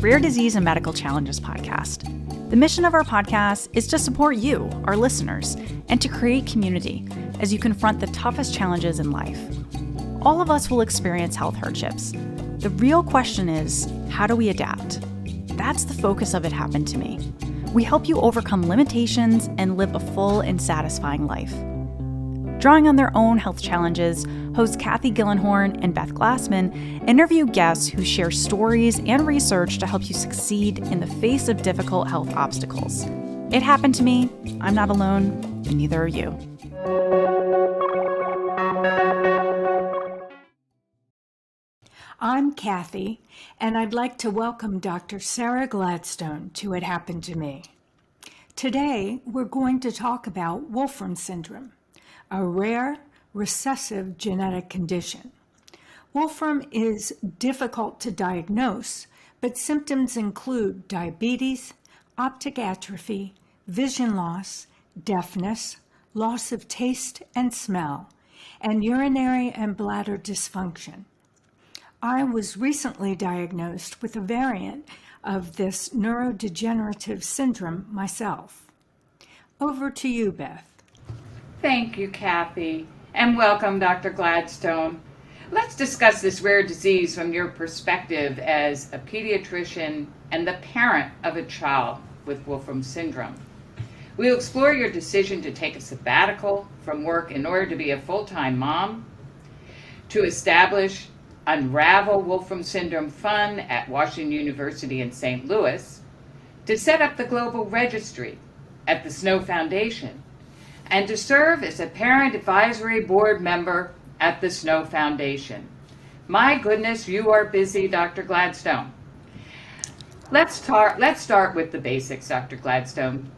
Rare Disease and Medical Challenges podcast. The mission of our podcast is to support you, our listeners, and to create community as you confront the toughest challenges in life. All of us will experience health hardships. The real question is, how do we adapt? That's the focus of It Happened to Me. We help you overcome limitations and live a full and satisfying life. Drawing on their own health challenges, hosts Kathy Gillenhorn and Beth Glassman interview guests who share stories and research to help you succeed in the face of difficult health obstacles. It happened to me. I'm not alone, and neither are you. I'm Kathy, and I'd like to welcome Dr. Sarah Gladstone to It Happened to Me. Today, we're going to talk about Wolfram Syndrome, a rare recessive genetic condition. Wolfram is difficult to diagnose, but symptoms include diabetes, optic atrophy, vision loss, deafness, loss of taste and smell, and urinary and bladder dysfunction. I was recently diagnosed with a variant of this neurodegenerative syndrome myself. Over to you, Beth. Thank you, Kathy, and welcome, Dr. Gladstone. Let's discuss this rare disease from your perspective as a pediatrician and the parent of a child with Wolfram syndrome. We'll explore your decision to take a sabbatical from work in order to be a full-time mom, to establish Unravel Wolfram Syndrome Fund at Washington University in St. Louis, to set up the Global Registry at the Snow Foundation, and to serve as a parent advisory board member at the Snow Foundation. My goodness, you are busy, Dr. Gladstone. Let's start with the basics, Dr. Gladstone.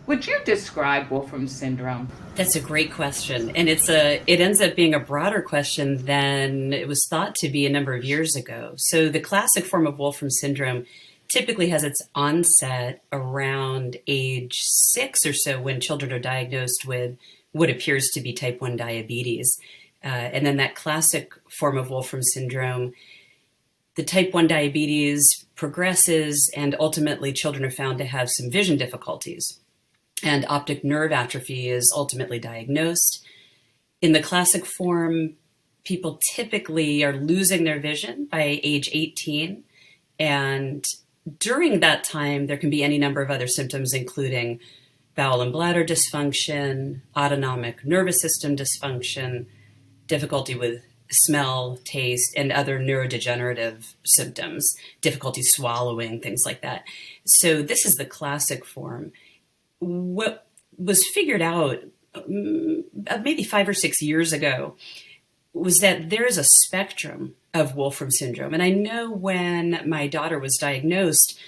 Would you describe Wolfram syndrome? That's a great question, and it ends up being a broader question than it was thought to be a number of years ago. So the classic form of Wolfram syndrome typically has its onset around age 6 or so, when children are diagnosed with what appears to be type 1 diabetes. And then that classic form of Wolfram syndrome, the type 1 diabetes progresses, and ultimately children are found to have some vision difficulties. And optic nerve atrophy is ultimately diagnosed. In the classic form, people typically are losing their vision by age 18, and during that time, there can be any number of other symptoms, including bowel and bladder dysfunction, autonomic nervous system dysfunction, difficulty with smell, taste, and other neurodegenerative symptoms, difficulty swallowing, things like that. So this is the classic form. What was figured out maybe 5 or 6 years ago was that there is a spectrum of Wolfram syndrome. And I know when my daughter was diagnosed,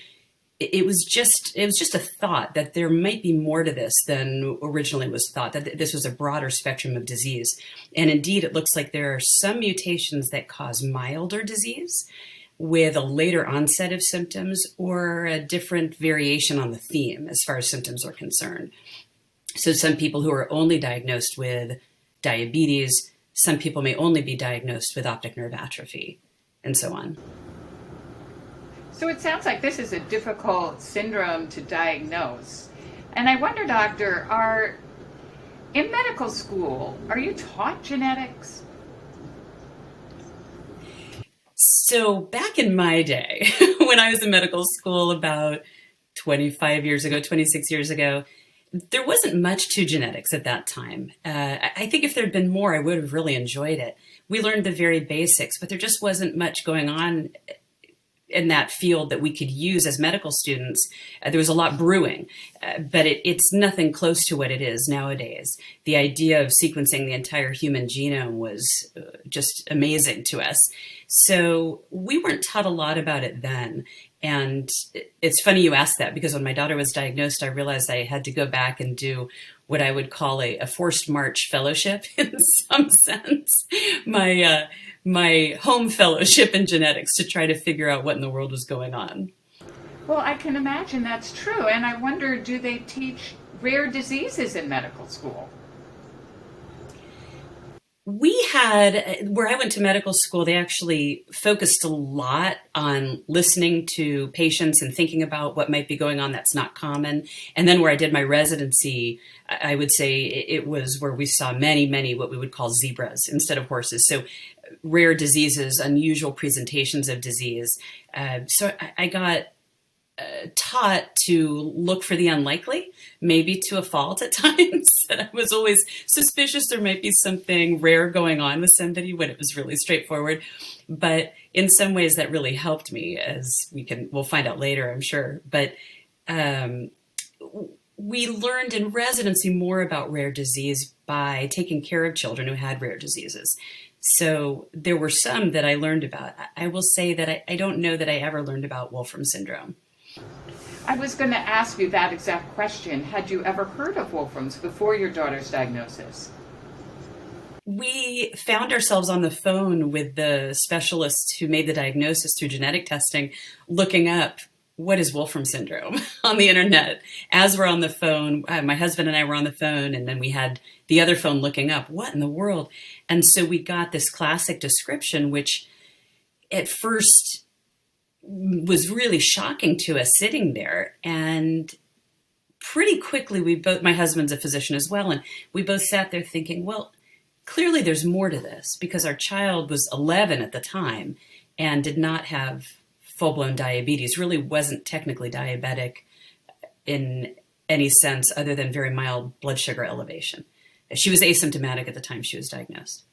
it was just a thought that there might be more to this than originally was thought, that this was a broader spectrum of disease. And indeed, it looks like there are some mutations that cause milder disease with a later onset of symptoms, or a different variation on the theme as far as symptoms are concerned. So some people who are only diagnosed with diabetes, some people may only be diagnosed with optic nerve atrophy, and so on. So it sounds like this is a difficult syndrome to diagnose. And I wonder, doctor, in medical school, are you taught genetics? So back in my day, when I was in medical school about 26 years ago, there wasn't much to genetics at that time. I think if there had been more, I would have really enjoyed it. We learned the very basics, but there just wasn't much going on in that field that we could use as medical students. There was a lot brewing, but it's nothing close to what it is nowadays. The idea of sequencing the entire human genome was just amazing to us. So we weren't taught a lot about it then. And it's funny you asked that, because when my daughter was diagnosed, I realized I had to go back and do what I would call a forced march fellowship in some sense, my home fellowship in genetics, to try to figure out what in the world was going on. Well, I can imagine that's true. And I wonder, do they teach rare diseases in medical school? We had, where I went to medical school, they actually focused a lot on listening to patients and thinking about what might be going on that's not common. And then where I did my residency, I would say it was where we saw many, what we would call zebras instead of horses. So rare diseases, unusual presentations of disease. So I got taught to look for the unlikely, maybe to a fault at times. And I was always suspicious there might be something rare going on with somebody when it was really straightforward. But in some ways that really helped me, as we'll find out later, I'm sure. But we learned in residency more about rare disease by taking care of children who had rare diseases. So there were some that I learned about. I will say that I don't know that I ever learned about Wolfram syndrome. I was going to ask you that exact question. Had you ever heard of Wolfram's before your daughter's diagnosis? We found ourselves on the phone with the specialists who made the diagnosis through genetic testing, looking up what is Wolfram syndrome on the internet. As we're on the phone, my husband and I were on the phone, and then we had the other phone looking up, what in the world? And so we got this classic description, which at first was really shocking to us sitting there. And pretty quickly, my husband's a physician as well, and we both sat there thinking, well, clearly there's more to this, because our child was 11 at the time and did not have full-blown diabetes, really wasn't technically diabetic in any sense other than very mild blood sugar elevation. She was asymptomatic at the time she was diagnosed.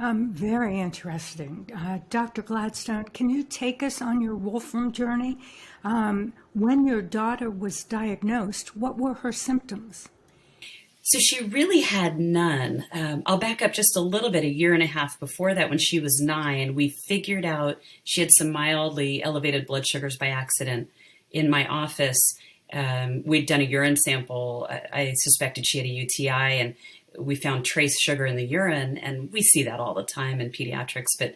Very interesting. Dr. Gladstone, can you take us on your Wolfram journey? When your daughter was diagnosed, what were her symptoms? So she really had none. I'll back up just a little bit. A year and a half before that, when she was 9, we figured out she had some mildly elevated blood sugars by accident in my office. We'd done a urine sample. I suspected she had a UTI, and we found trace sugar in the urine, and we see that all the time in pediatrics. But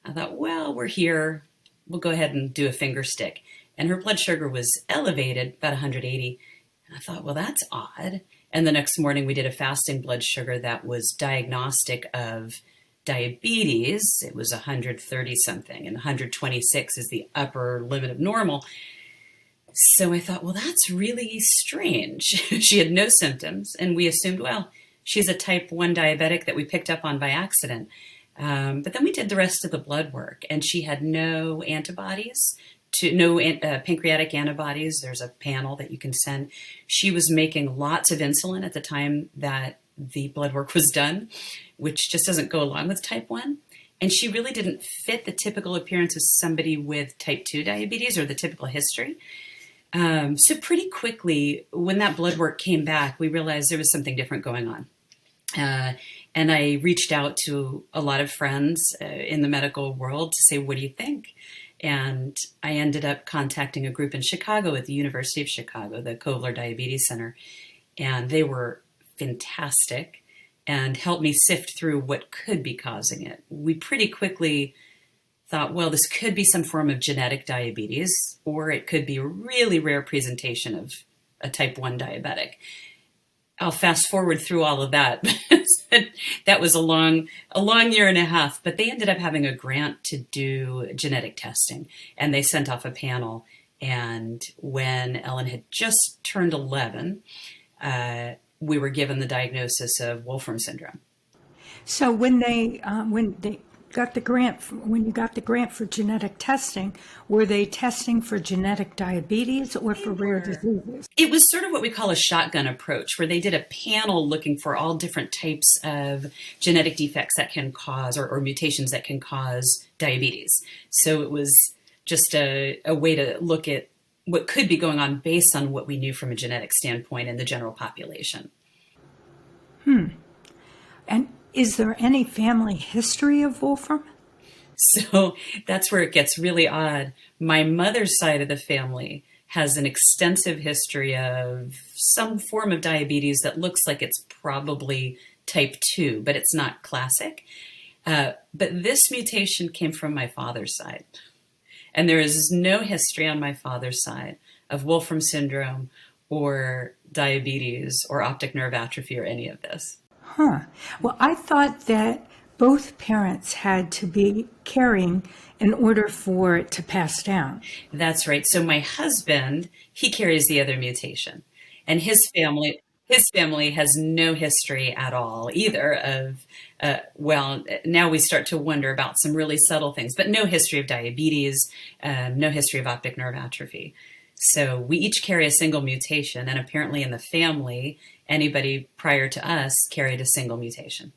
I thought, well, we're here. We'll go ahead and do a finger stick. And her blood sugar was elevated, about 180. And I thought, well, that's odd. And the next morning we did a fasting blood sugar that was diagnostic of diabetes. It was 130 something, and 126 is the upper limit of normal. So I thought, well, that's really strange. She had no symptoms, and we assumed, well, she's a type 1 diabetic that we picked up on by accident. But then we did the rest of the blood work, and she had no antibodies, pancreatic antibodies. There's a panel that you can send. She was making lots of insulin at the time that the blood work was done, which just doesn't go along with type 1. And she really didn't fit the typical appearance of somebody with type 2 diabetes or the typical history. So pretty quickly, when that blood work came back, we realized there was something different going on. And I reached out to a lot of friends in the medical world to say, what do you think? And I ended up contacting a group in Chicago at the University of Chicago, the Kovler Diabetes Center. And they were fantastic and helped me sift through what could be causing it. We pretty quickly thought, well, this could be some form of genetic diabetes, or it could be a really rare presentation of a type 1 diabetic. I'll fast forward through all of that. That was a long year and a half, but they ended up having a grant to do genetic testing, and they sent off a panel. And when Ellen had just turned 11, we were given the diagnosis of Wolfram syndrome. So when you got the grant for genetic testing, were they testing for genetic diabetes or for rare diseases? It was sort of what we call a shotgun approach, where they did a panel looking for all different types of genetic defects that can cause or mutations that can cause diabetes. So it was just a way to look at what could be going on based on what we knew from a genetic standpoint in the general population. And is there any family history of Wolfram? So that's where it gets really odd. My mother's side of the family has an extensive history of some form of diabetes that looks like it's probably type 2, but it's not classic. But this mutation came from my father's side. And there is no history on my father's side of Wolfram syndrome or diabetes or optic nerve atrophy or any of this. Huh. Well, I thought that both parents had to be carrying in order for it to pass down. That's right. So my husband, he carries the other mutation, and his family has no history at all either of, well, now we start to wonder about some really subtle things, but no history of diabetes, no history of optic nerve atrophy. So we each carry a single mutation, and apparently in the family, anybody prior to us carried a single mutation.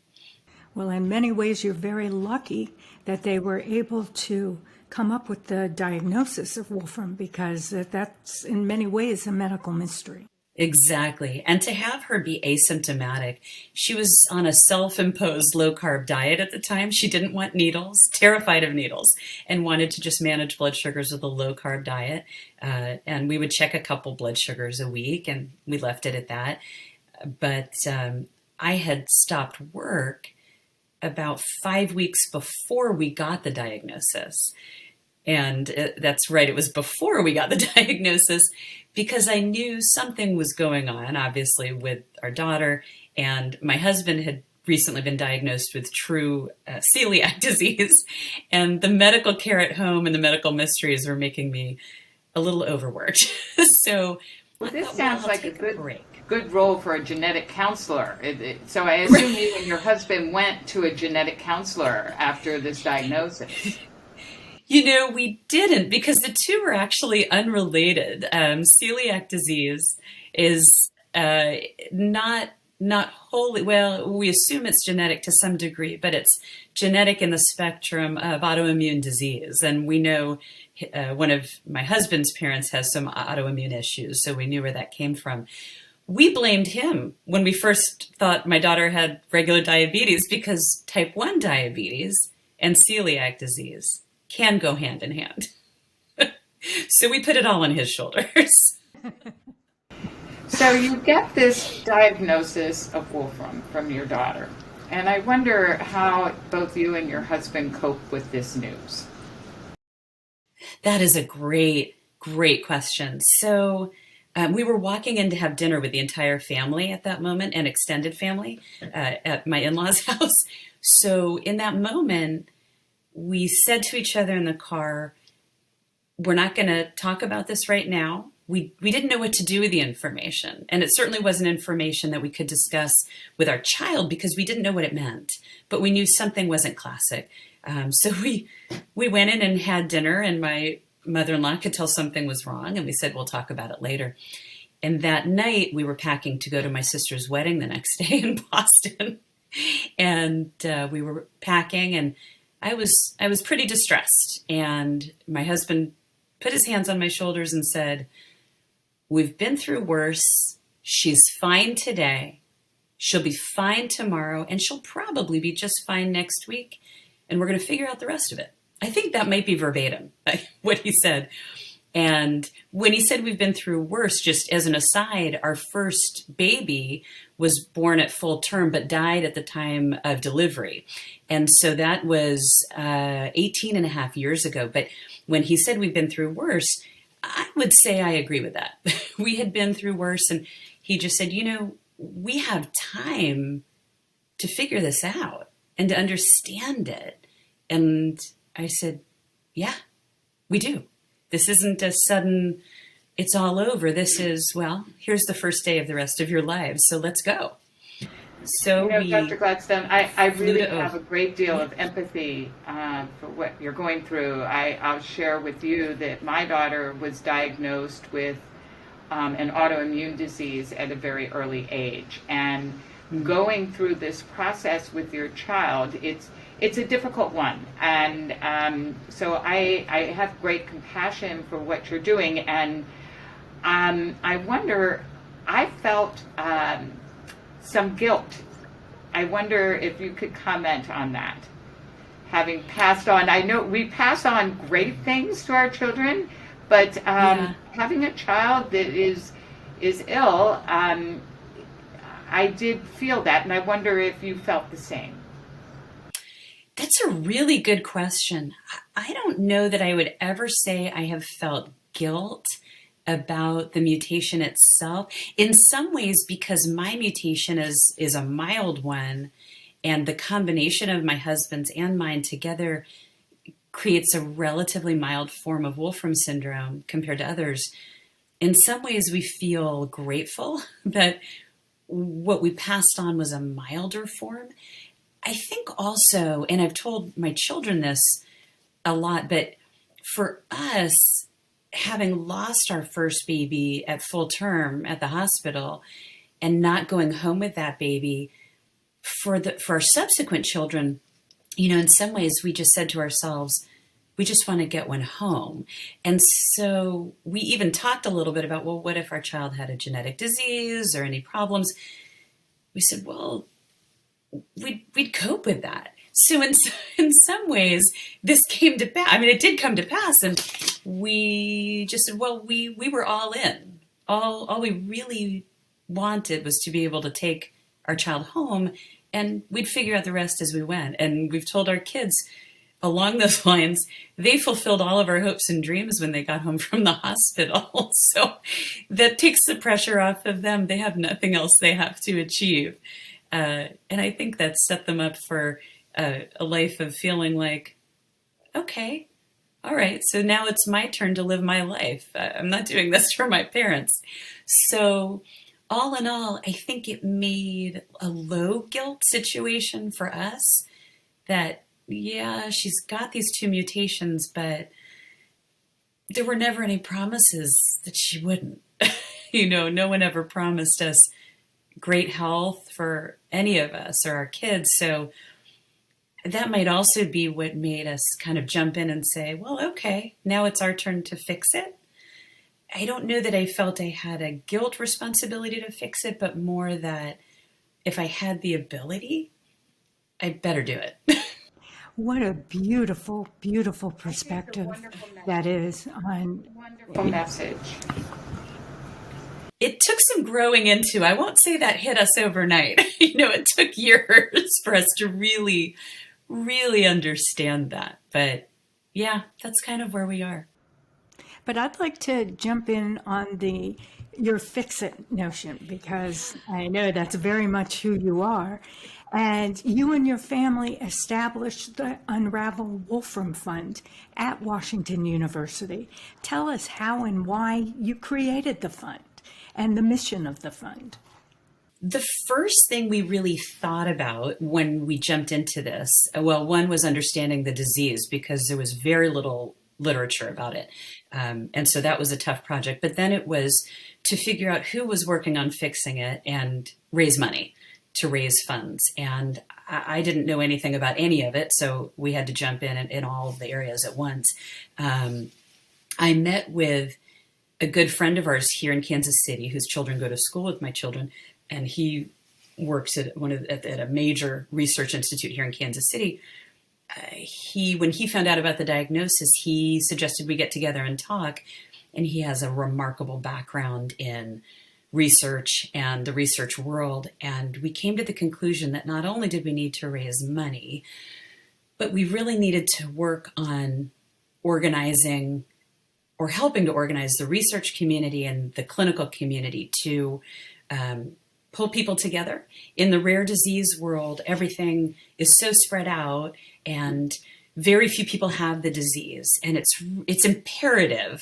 Well, in many ways, you're very lucky that they were able to come up with the diagnosis of Wolfram, because that's in many ways a medical mystery. Exactly. And to have her be asymptomatic, she was on a self-imposed low-carb diet at the time. She didn't want needles, terrified of needles, and wanted to just manage blood sugars with a low-carb diet. And we would check a couple blood sugars a week, and we left it at that. But I had stopped work about 5 weeks before we got the diagnosis. And that's right, it was before we got the diagnosis, because I knew something was going on, obviously, with our daughter. And my husband had recently been diagnosed with true celiac disease. And the medical care at home and the medical mysteries were making me a little overworked. So Well, this I'll sounds like a take break. good role for a genetic counselor. So I assume you and your husband went to a genetic counselor after this diagnosis. You know, we didn't, because the two are actually unrelated. Celiac disease is not wholly, well, we assume it's genetic to some degree, but it's genetic in the spectrum of autoimmune disease. And we know one of my husband's parents has some autoimmune issues, so we knew where that came from. We blamed him when we first thought my daughter had regular diabetes, because type 1 diabetes and celiac disease can go hand in hand. So we put it all on his shoulders. So you get this diagnosis of Wolfram from your daughter, and I wonder how both you and your husband cope with this news. That is a great question. So we were walking in to have dinner with the entire family at that moment, and extended family at my in-laws' house. So in that moment, we said to each other in the car, we're not going to talk about this right now. We didn't know what to do with the information. And it certainly wasn't information that we could discuss with our child, because we didn't know what it meant. But we knew something wasn't classic. So we went in and had dinner, and my mother-in-law could tell something was wrong. And we said, we'll talk about it later. And that night we were packing to go to my sister's wedding the next day in Boston. And we were packing, and I was pretty distressed. And my husband put his hands on my shoulders and said, we've been through worse. She's fine today. She'll be fine tomorrow, and she'll probably be just fine next week. And we're going to figure out the rest of it. I think that might be verbatim what he said. And when he said we've been through worse, just as an aside, our first baby was born at full term, but died at the time of delivery. And so that was 18 and a half years ago. But when he said we've been through worse, I would say I agree with that. We had been through worse. And he just said, you know, we have time to figure this out and to understand it. And I said, yeah, we do. This isn't a sudden, it's all over. This is, well, here's the first day of the rest of your lives, so let's go. So Dr. Gladstone, I really have a great deal of empathy for what you're going through. I'll share with you that my daughter was diagnosed with an autoimmune disease at a very early age. And going through this process with your child, it's a difficult one. And so I have great compassion for what you're doing. And I wonder, I felt some guilt. I wonder if you could comment on that. Having passed on, I know we pass on great things to our children, but having a child that is ill, I did feel that, and I wonder if you felt the same. That's a really good question. I don't know that I would ever say I have felt guilt about the mutation itself. In some ways, because my mutation is a mild one, and the combination of my husband's and mine together creates a relatively mild form of Wolfram syndrome compared to others. In some ways, we feel grateful that what we passed on was a milder form. I think also, and I've told my children this a lot, but for us, having lost our first baby at full term at the hospital and not going home with that baby, for our subsequent children, in some ways we just said to ourselves, we just want to get one home. And so we even talked a little bit about, well, what if our child had a genetic disease or any problems? We said, well, we'd cope with that. So in some ways, this came to pass. I mean, it did come to pass, and we just said, well, we were all in. All we really wanted was to be able to take our child home, and we'd figure out the rest as we went. And we've told our kids along those lines, they fulfilled all of our hopes and dreams when they got home from the hospital. So that takes the pressure off of them. They have nothing else they have to achieve. And I think that set them up for a life of feeling like, okay, all right, so now it's my turn to live my life. I'm not doing this for my parents. So all in all, I think it made a low guilt situation for us that, yeah, she's got these 2 mutations, but there were never any promises that she wouldn't. No one ever promised us great health for any of us or our kids. So that might also be what made us kind of jump in and say, well, okay, now it's our turn to fix it. I don't know that I felt I had a guilt responsibility to fix it, but more that if I had the ability, I'd better do it. What a beautiful, beautiful perspective that is on. Wonderful message. It took some growing into. I won't say that hit us overnight. It took years for us to really, really understand that. But yeah, that's kind of where we are. But I'd like to jump in on your fix-it notion, because I know that's very much who you are. And you and your family established the Unravel Wolfram Fund at Washington University. Tell us how and why you created the fund and the mission of the fund. The first thing we really thought about when we jumped into this, well, one was understanding the disease, because there was very little literature about it. And so that was a tough project. But then it was to figure out who was working on fixing it and raise money to raise funds. And I didn't know anything about any of it, so we had to jump in all of the areas at once. I met with a good friend of ours here in Kansas City, whose children go to school with my children, and he works at at a major research institute here in Kansas City. When he found out about the diagnosis, he suggested we get together and talk. And he has a remarkable background in research and the research world. And we came to the conclusion that not only did we need to raise money, but we really needed to work on organizing or helping to organize the research community and the clinical community to pull people together. In the rare disease world, everything is so spread out and very few people have the disease. And it's imperative,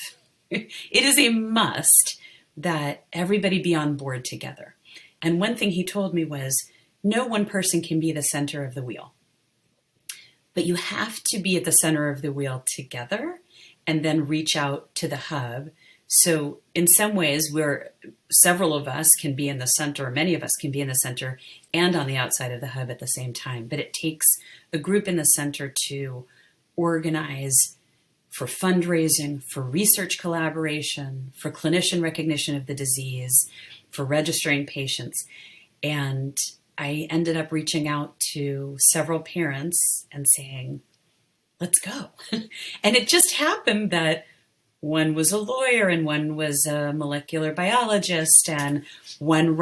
it is a must that everybody be on board together. And one thing he told me was, no one person can be the center of the wheel, but you have to be at the center of the wheel together and then reach out to the hub. So in some ways, several of us can be in the center, or many of us can be in the center and on the outside of the hub at the same time. But it takes a group in the center to organize for fundraising, for research collaboration, for clinician recognition of the disease, for registering patients. And I ended up reaching out to several parents and saying, let's go. And it just happened that one was a lawyer and one was a molecular biologist, and one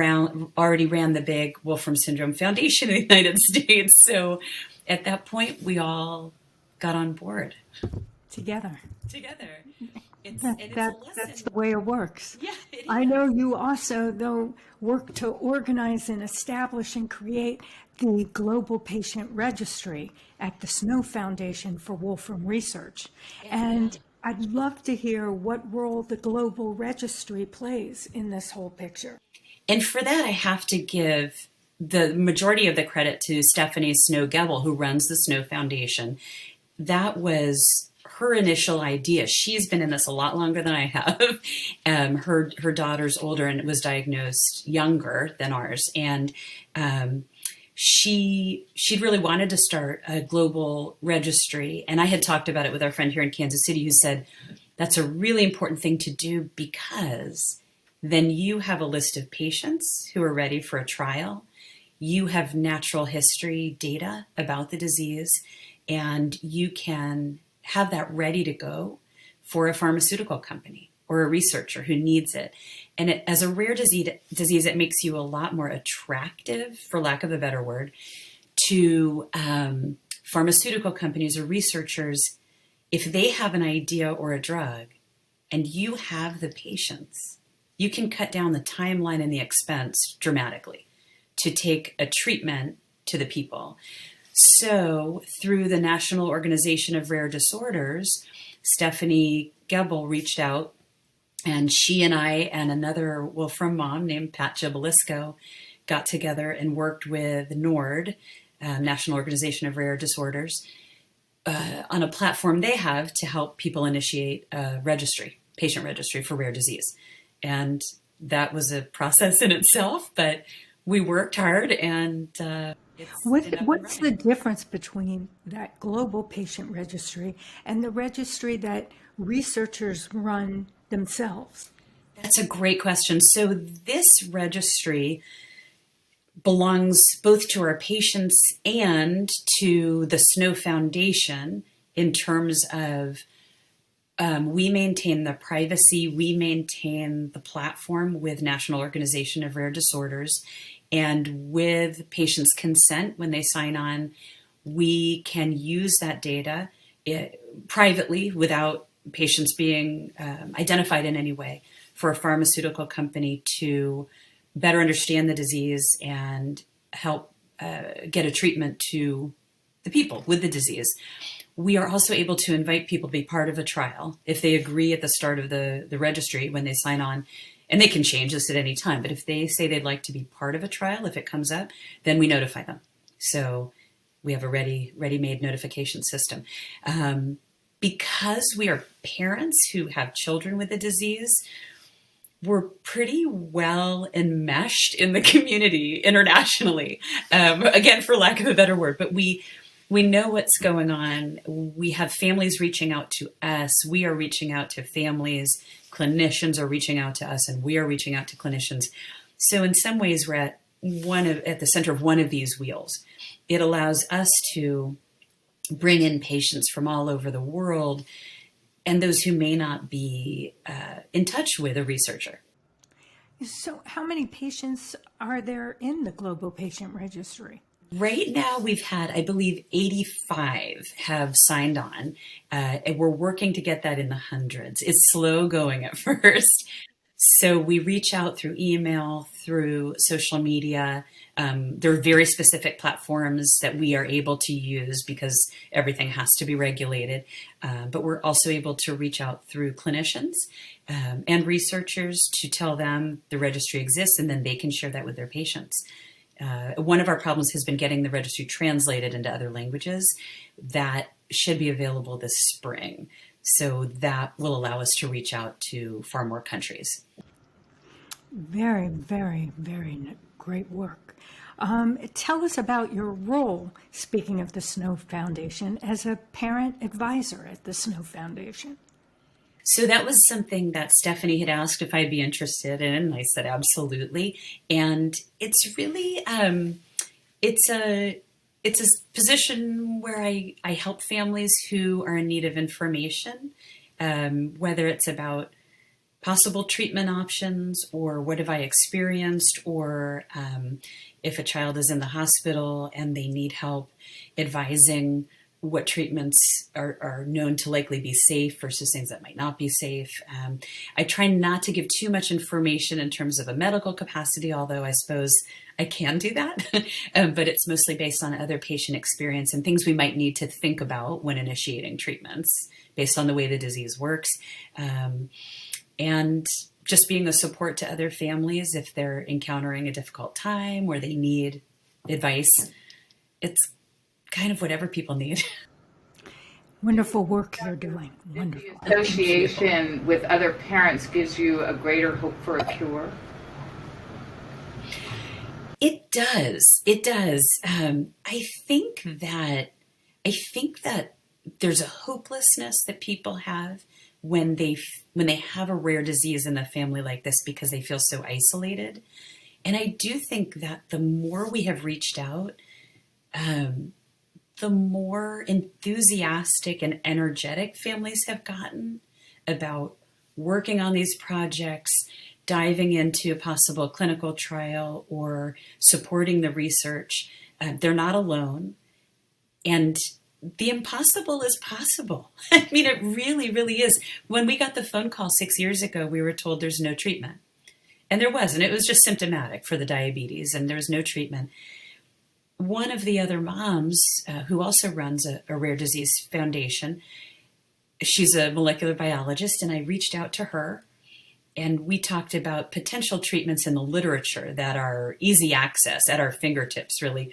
already ran the big Wolfram Syndrome Foundation in the United States. So at that point, we all got on board. together. It's That's the way it works. Yeah, it I is. know you also, though, work to organize and establish and create the Global Patient Registry at the Snow Foundation for Wolfram Research. And I'd love to hear what role the Global Registry plays in this whole picture. And for that, I have to give the majority of the credit to Stephanie Snow-Gebel, who runs the Snow Foundation. That was her initial idea. She's been in this a lot longer than I have. Her daughter's older and was diagnosed younger than ours. And she'd really wanted to start a global registry. And I had talked about it with our friend here in Kansas City, who said, that's a really important thing to do, because then you have a list of patients who are ready for a trial. You have natural history data about the disease, and you can have that ready to go for a pharmaceutical company or a researcher who needs it. And as a rare disease, it makes you a lot more attractive, for lack of a better word, to pharmaceutical companies or researchers. If they have an idea or a drug and you have the patients, you can cut down the timeline and the expense dramatically to take a treatment to the people. So through the National Organization of Rare Disorders, Stephanie Gebel reached out, and she and I and another Wolfram mom named Pat Gibelisco got together and worked with NORD, National Organization of Rare Disorders, on a platform they have to help people initiate a patient registry for rare disease. And that was a process in itself, but we worked hard, and What's the difference between that global patient registry and the registry that researchers run themselves? That's a great question. So this registry belongs both to our patients and to the Snow Foundation in terms of we maintain the privacy, we maintain the platform with National Organization of Rare Disorders, and with patients' consent when they sign on, we can use that data privately without patients being identified in any way for a pharmaceutical company to better understand the disease and help get a treatment to the people with the disease. We are also able to invite people to be part of a trial if they agree at the start of the registry when they sign on. And they can change this at any time, but if they say they'd like to be part of a trial, if it comes up, then we notify them. So we have a ready-made notification system. Because we are parents who have children with the disease, we're pretty well enmeshed in the community internationally. Again, for lack of a better word, but we know what's going on. We have families reaching out to us. We are reaching out to families. Clinicians are reaching out to us, and we are reaching out to clinicians. So in some ways, we're at the center of one of these wheels. It allows us to bring in patients from all over the world and those who may not be in touch with a researcher. So how many patients are there in the Global Patient Registry? Right now, we've had, I believe, 85 have signed on, and we're working to get that in the hundreds. It's slow going at first. So we reach out through email, through social media. There are very specific platforms that we are able to use because everything has to be regulated. But we're also able to reach out through clinicians and researchers to tell them the registry exists, and then they can share that with their patients. One of our problems has been getting the registry translated into other languages. That should be available this spring. So that will allow us to reach out to far more countries. Very, very, very great work. Tell us about your role, speaking of the Snow Foundation, as a parent advisor at the Snow Foundation. So that was something that Stephanie had asked if I'd be interested in, and I said absolutely. And it's really, it's a position where I help families who are in need of information, whether it's about possible treatment options or what have I experienced, or if a child is in the hospital and they need help advising what treatments are known to likely be safe versus things that might not be safe. I try not to give too much information in terms of a medical capacity, although I suppose I can do that, but it's mostly based on other patient experience and things we might need to think about when initiating treatments based on the way the disease works. And just being a support to other families if they're encountering a difficult time or they need advice. It's kind of whatever people need. Wonderful work you're doing. Wonderful. The association with other parents gives you a greater hope for a cure? It does. It does. I think that there's a hopelessness that people have when they have a rare disease in the family like this because they feel so isolated. And I do think that the more we have reached out, the more enthusiastic and energetic families have gotten about working on these projects, diving into a possible clinical trial or supporting the research. They're not alone. And the impossible is possible. I mean, it really, really is. When we got the phone call 6 years ago, we were told there's no treatment. And there wasn't. It was just symptomatic for the diabetes, and there's no treatment. One of the other moms, who also runs a rare disease foundation, she's a molecular biologist, and I reached out to her, and we talked about potential treatments in the literature that are easy access at our fingertips, really.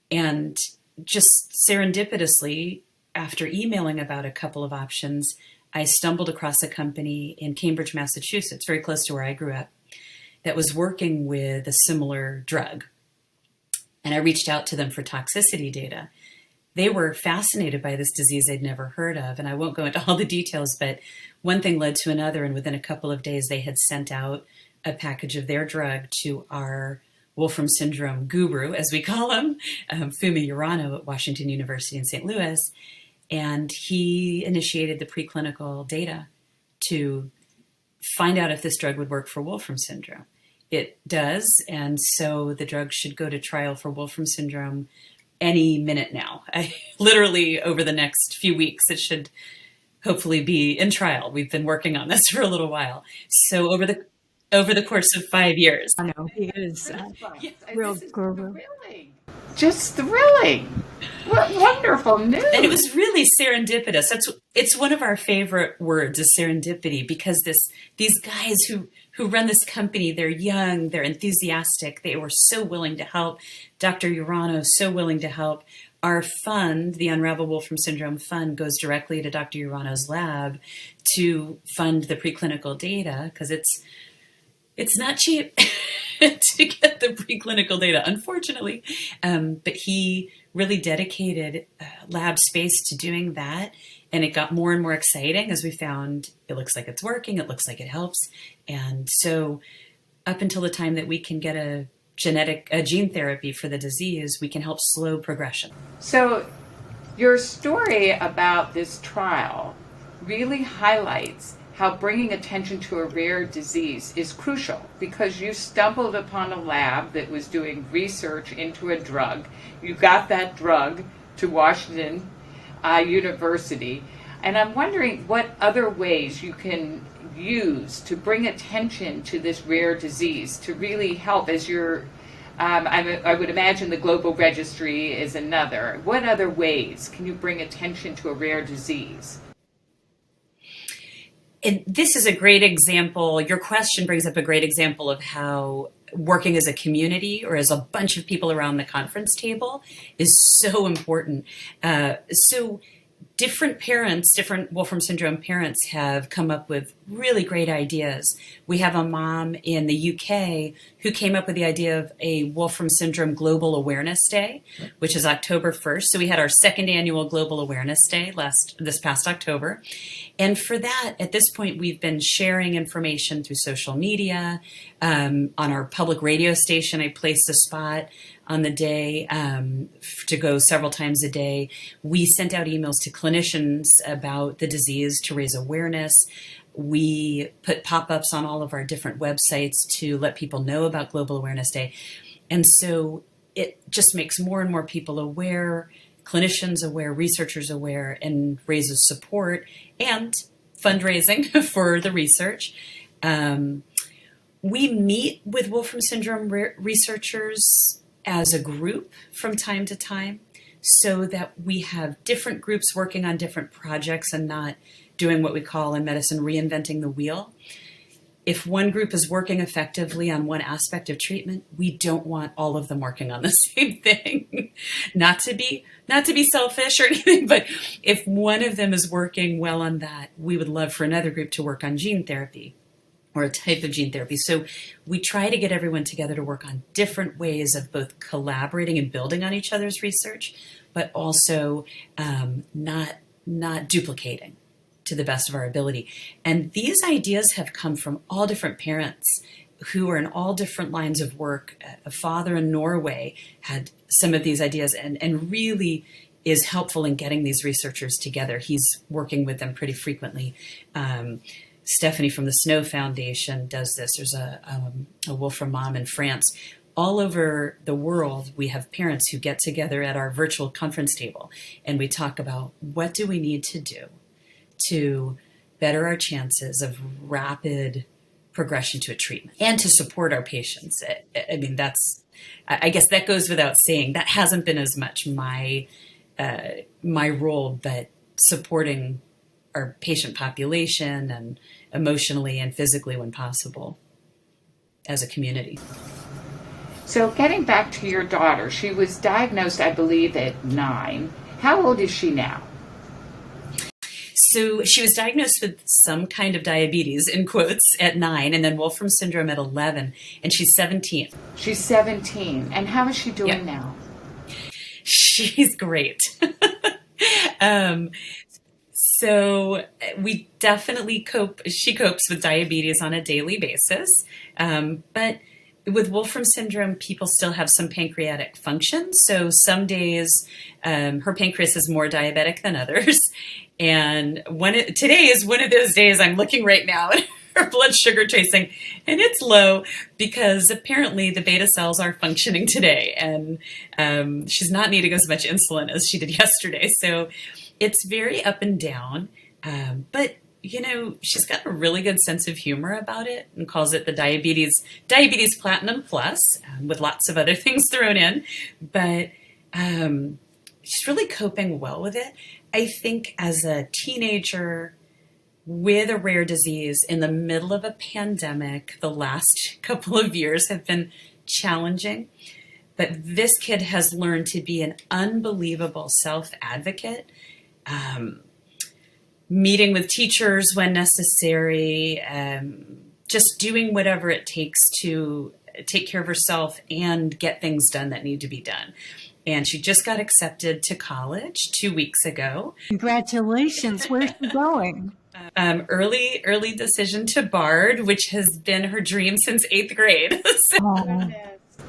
And just serendipitously, after emailing about a couple of options, I stumbled across a company in Cambridge, Massachusetts, very close to where I grew up, that was working with a similar drug. And I reached out to them for toxicity data. They were fascinated by this disease they'd never heard of. And I won't go into all the details, but one thing led to another. And within a couple of days, they had sent out a package of their drug to our Wolfram Syndrome guru, as we call him, Fumi Urano at Washington University in St. Louis. And he initiated the preclinical data to find out if this drug would work for Wolfram syndrome. It does, and so the drug should go to trial for Wolfram syndrome any minute now. Literally over the next few weeks, it should hopefully be in trial. We've been working on this for a little while. So over the course of 5 years. I know, he is real guru. Just thrilling. What wonderful news. And it was really serendipitous. It's one of our favorite words, is serendipity, because these guys who run this company, they're young, they're enthusiastic, they were so willing to help. Dr. Urano, so willing to help. Our fund, the Unravel Wolfram Syndrome Fund, goes directly to Dr. Urano's lab to fund the preclinical data, because it's not cheap to get the preclinical data, unfortunately. But he really dedicated lab space to doing that. And it got more and more exciting as we found it looks like it's working, it looks like it helps. And so up until the time that we can get a gene therapy for the disease, we can help slow progression. So your story about this trial really highlights how bringing attention to a rare disease is crucial, because you stumbled upon a lab that was doing research into a drug. You got that drug to Washington University, and I'm wondering what other ways you can use to bring attention to this rare disease to really help as you're I would imagine the Global Registry is another. What other ways can you bring attention to a rare disease? And this is a great example. Your question brings up a great example of how working as a community or as a bunch of people around the conference table is so important. So different parents, different Wolfram syndrome parents have come up with really great ideas. We have a mom in the UK who came up with the idea of a Wolfram Syndrome Global Awareness Day, which is October 1st. So we had our second annual Global Awareness Day this past October. And for that, at this point, we've been sharing information through social media. On our public radio station, I placed a spot on the day to go several times a day. We sent out emails to clinicians about the disease to raise awareness. We put pop-ups on all of our different websites to let people know about Global Awareness Day. And so it just makes more and more people aware. clinicians aware, researchers aware, and raises support and fundraising for the research. We meet with Wolfram Syndrome researchers as a group from time to time so that we have different groups working on different projects and not doing what we call in medicine reinventing the wheel. If one group is working effectively on one aspect of treatment, we don't want all of them working on the same thing. Not to be selfish or anything, but if one of them is working well on that, we would love for another group to work on gene therapy or a type of gene therapy. So we try to get everyone together to work on different ways of both collaborating and building on each other's research, but also not duplicating to the best of our ability. And these ideas have come from all different parents who are in all different lines of work. A father in Norway had some of these ideas and really is helpful in getting these researchers together. He's working with them pretty frequently. Stephanie from the Snow Foundation does this. There's a Wolfram mom in France. All over the world, we have parents who get together at our virtual conference table, and we talk about what do we need to do to better our chances of rapid progression to a treatment and to support our patients. I mean, I guess that goes without saying. That hasn't been as much my role, but supporting our patient population and emotionally and physically when possible as a community. So getting back to your daughter, she was diagnosed, I believe, at 9. How old is she now? So she was diagnosed with some kind of diabetes, in quotes, at 9, and then Wolfram syndrome at 11, and she's 17. She's 17. And how is she doing now? She's great. So we definitely cope. She copes with diabetes on a daily basis. But with Wolfram syndrome, people still have some pancreatic function. So some days her pancreas is more diabetic than others. And today is one of those days. I'm looking right now at her blood sugar tracing, and it's low because apparently the beta cells are functioning today. And she's not needing as much insulin as she did yesterday. So it's very up and down. But she's got a really good sense of humor about it and calls it the diabetes platinum plus, with lots of other things thrown in. But she's really coping well with it. I think as a teenager with a rare disease in the middle of a pandemic, the last couple of years have been challenging. But this kid has learned to be an unbelievable self-advocate, meeting with teachers when necessary, just doing whatever it takes to take care of herself and get things done that need to be done. And she just got accepted to college 2 weeks ago. Congratulations. Where's she going? Early decision to Bard, which has been her dream since 8th grade.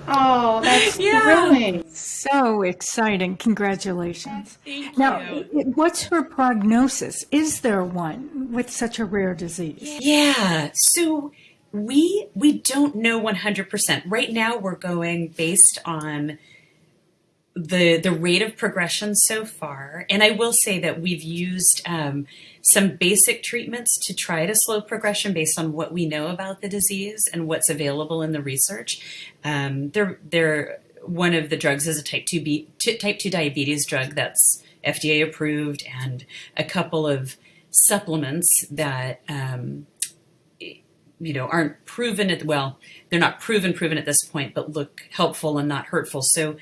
Oh, that's thrilling. So exciting. Congratulations. Thank Now, you. what's her prognosis? Is there one with such a rare disease? Yeah. So we don't know 100%. Right now we're going based on the rate of progression so far. And I will say that we've used some basic treatments to try to slow progression based on what we know about the disease and what's available in the research. One of the drugs is a type 2 diabetes drug that's FDA approved, and a couple of supplements that aren't proven they're not proven at this point, but look helpful and not hurtful. So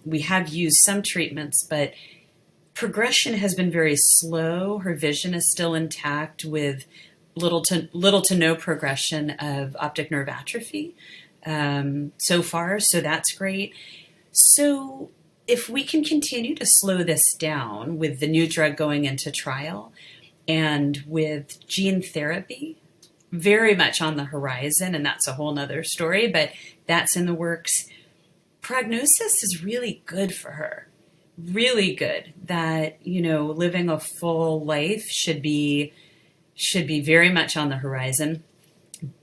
we have used some treatments, but progression has been very slow. Her vision is still intact with little to no progression of optic nerve atrophy so far. So that's great. So if we can continue to slow this down with the new drug going into trial and with gene therapy very much on the horizon, and that's a whole nother story, but that's in the works. Prognosis is really good for her, really good. That, living a full life should be very much on the horizon.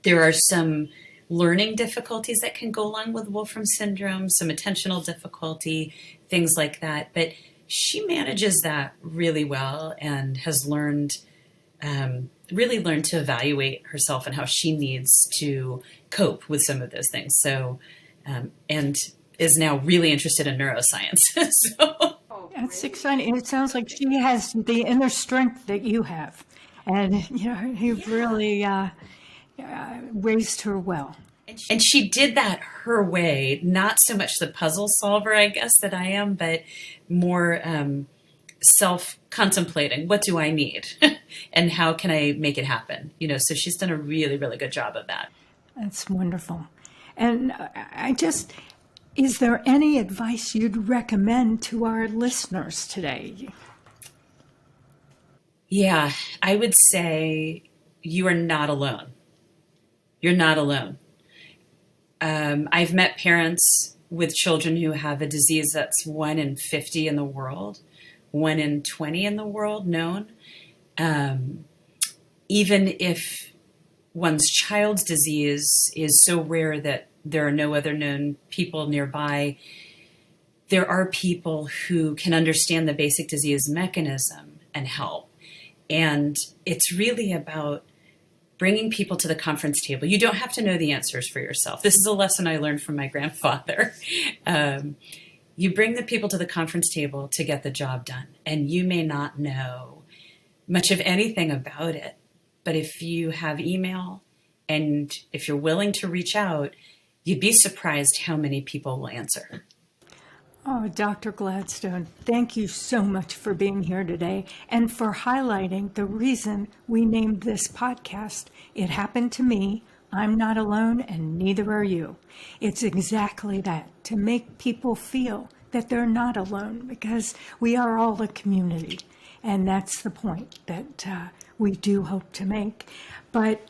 There are some learning difficulties that can go along with Wolfram syndrome, some attentional difficulty, things like that. But she manages that really well and has really learned to evaluate herself and how she needs to cope with some of those things. So, and is now really interested in neuroscience. So. That's exciting. It sounds like she has the inner strength that you have. And, you've really raised her well. And she did that her way, not so much the puzzle solver, I guess, that I am, but more self-contemplating. What do I need? And how can I make it happen? So she's done a really, really good job of that. That's wonderful. And is there any advice you'd recommend to our listeners today? Yeah, I would say you are not alone. You're not alone. I've met parents with children who have a disease that's 1 in 50 in the world, 1 in 20 in the world known. Even if one's child's disease is so rare that there are no other known people nearby, there are people who can understand the basic disease mechanism and help. And it's really about bringing people to the conference table. You don't have to know the answers for yourself. This is a lesson I learned from my grandfather. You bring the people to the conference table to get the job done. And you may not know much of anything about it. But if you have email and if you're willing to reach out, you'd be surprised how many people will answer. Oh, Dr. Gladstone, thank you so much for being here today and for highlighting the reason we named this podcast, It Happened to Me, I'm Not Alone, and Neither Are You. It's exactly that, to make people feel that they're not alone, because we are all a community. And that's the point that we do hope to make. But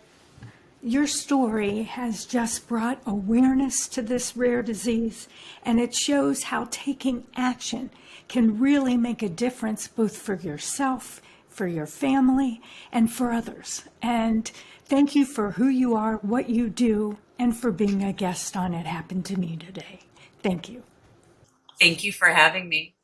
your story has just brought awareness to this rare disease, and it shows how taking action can really make a difference both for yourself, for your family, and for others. And thank you for who you are, what you do, and for being a guest on It Happened to Me today. Thank you. Thank you for having me.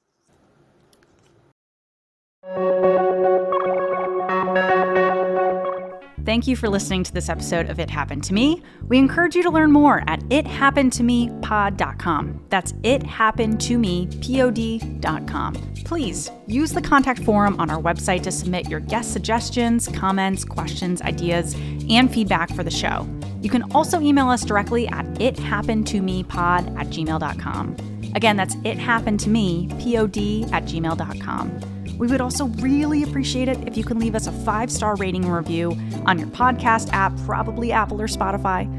Thank you for listening to this episode of It Happened to Me. We encourage you to learn more at ithappenedtomepod.com. That's ithappenedtomepod.com. Please use the contact form on our website to submit your guest suggestions, comments, questions, ideas, and feedback for the show. You can also email us directly at ithappenedtomepod@gmail.com. Again, that's ithappenedtomepod@gmail.com. We would also really appreciate it if you can leave us a 5-star rating and review on your podcast app, probably Apple or Spotify.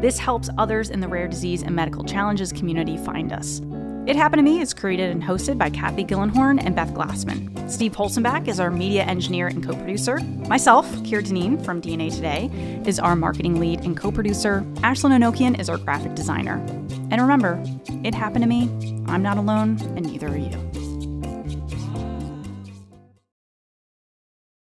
This helps others in the rare disease and medical challenges community find us. It Happened to Me is created and hosted by Kathy Gillenhorn and Beth Glassman. Steve Holzenbach is our media engineer and co-producer. Myself, Keir Deneen from DNA Today, is our marketing lead and co-producer. Ashlyn Anokian is our graphic designer. And remember, it happened to me. I'm not alone, and neither are you.